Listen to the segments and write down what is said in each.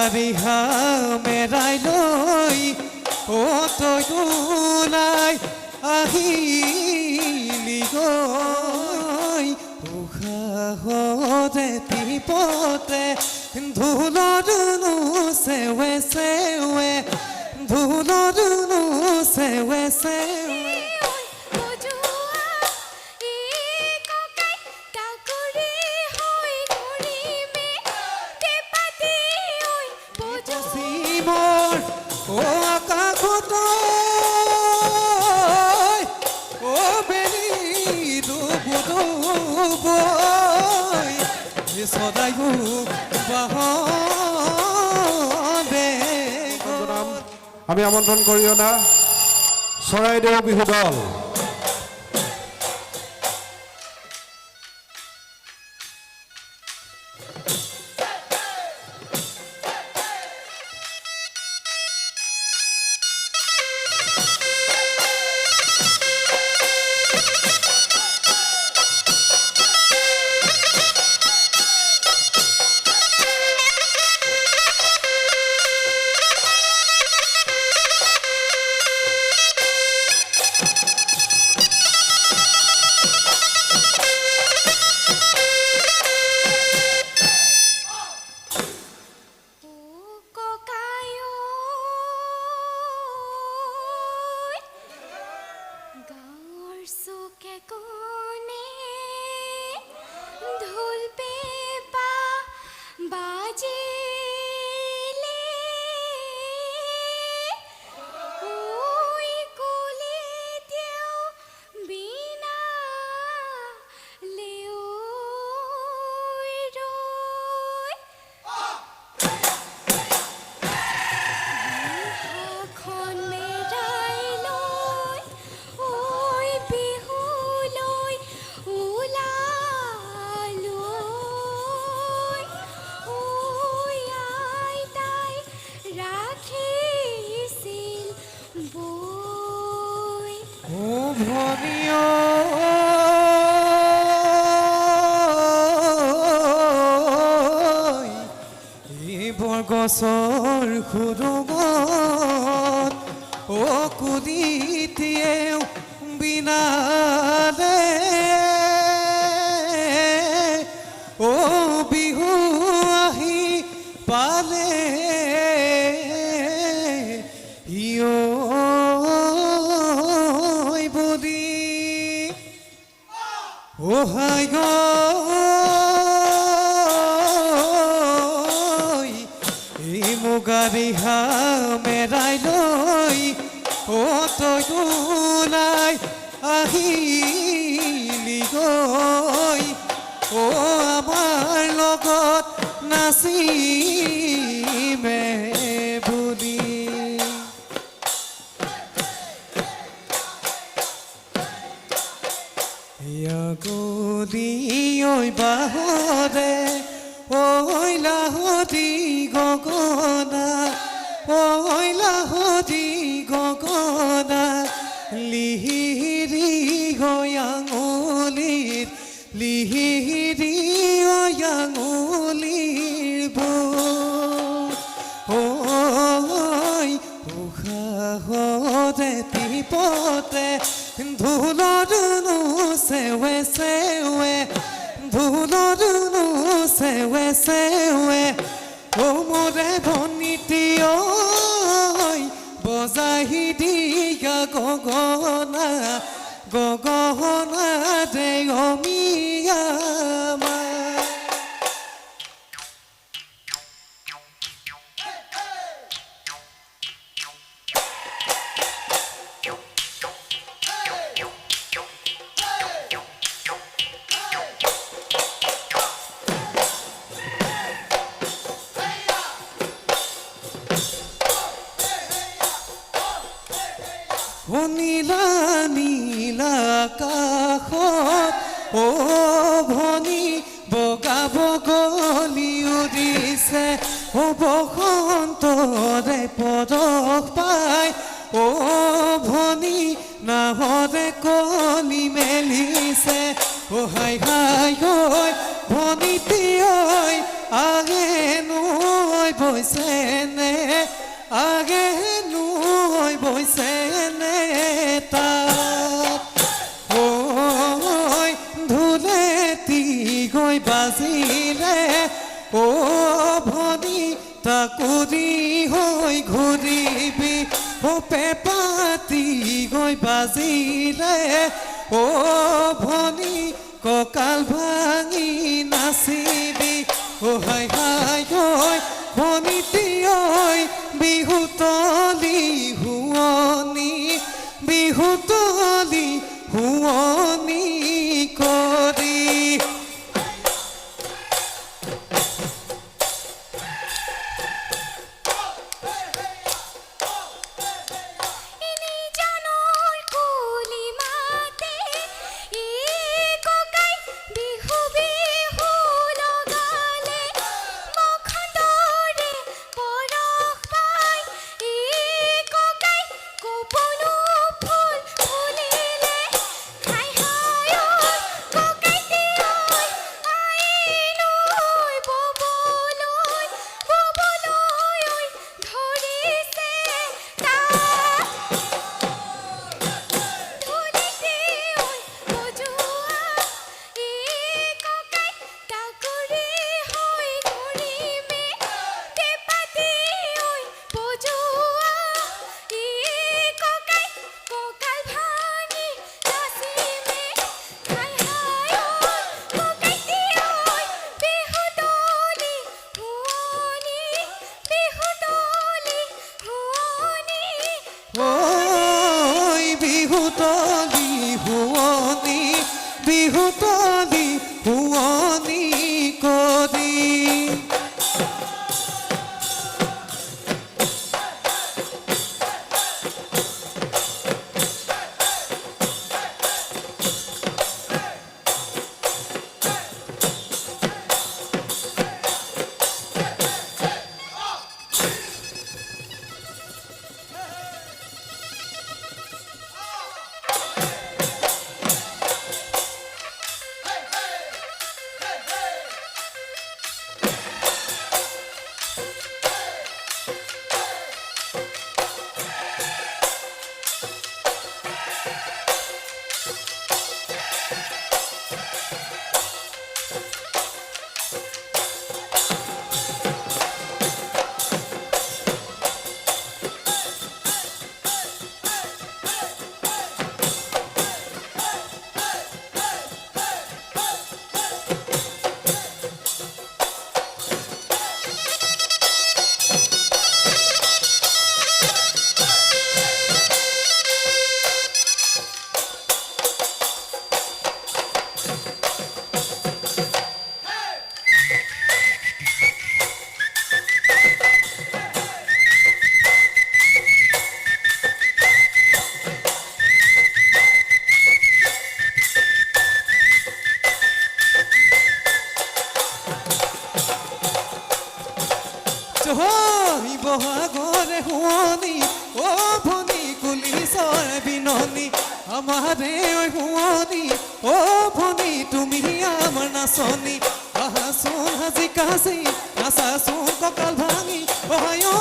মুগাৰিহা মেৰাই লৈ তই ওলাই আহিলি গৈ উশাহতে টিপতে ধুলৰ চেৱে চেৱে ধুলৰ চেৱে চেৱে আমি আমন্ত্ৰণ কৰিও না চৰাইদেউ বিহু দল গছৰ খুৰুঙত কুলিটিয়েও বিনালে বিহু আহি পালে বুলি হাই মুগাৰিহা মেৰাই লৈ তই ওলাই আহিলি গৈ আমাৰ লগত নাচিমে বুলি গলি ঐ বাহৰে ঐ লাহতি গগনা ঐ লাহতি গগনা লিহিৰি আঙুলিত লিহিৰি আঙুলিৰ উশাহতে টিপতে ধুলৰ চেৱে চেৱে ধুলৰ চেৱে চেৱে মোৰে ভনীটি বজাহি দিয়া গগনা গগনা দে অমিয়া নীলা নীলা আকাশত ভনী বগা বগলী উৰিছে বসন্তৰে পদক পাই ভনী নাহৰে কলি মেলিছে হাই হাই ঐ ভনীটি ঐ আগে নৈ বৈছে নে আগে নৈ বৈছে নে তাত ঐ ধুলেতি গৈ বাজিলে অ ভনী তাকুৰি হৈ ঘূৰিবি অ পেপাতি গৈ বাজিলে অ ভনী কঁকাল ভাঙি নাচিবি অ হাই হাই ঐ ভনীটি ঐ বিহুতলি হুৱনি বিহুতলি হুৱনি কৰি বিহুতলি হুৱনি বিহুতলি হুৱনি কৰি জহী বহাগৰে হুৱনি অ ভনী কুলিচৰ বিননি আমাৰে হুৱনি অ ভনী তুমি আমাৰ নাচনি আহাচোন হাজি কাজি নাচাচোন কঁকাল ভাঙি অহাই ঐ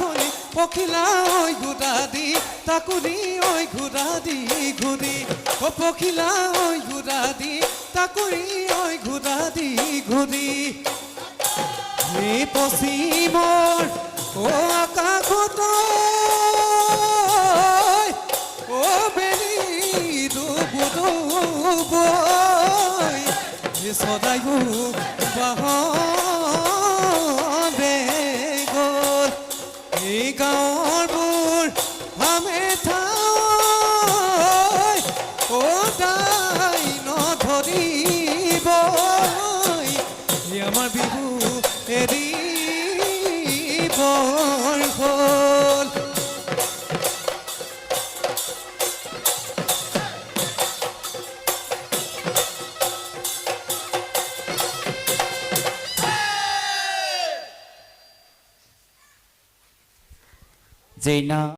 ভনী পখিলা ঐ ঘূৰা দি তাকুৰি ঐ ঘূৰা দি ঘূৰি অ পখিলা ঐ ঘূৰা দি তাকুৰি ঐ ঘূৰা দি ঘূৰি এই পশ্চিমৰ ও আকাশত ও বেলি ডুবু ডুবই সদায় বাহবে গ'ল এই গাঁৱৰবোৰ আমে ঠাই ও দাই নধৰিব আমাৰ বিহু এৰি বৰ হ'ল Jaina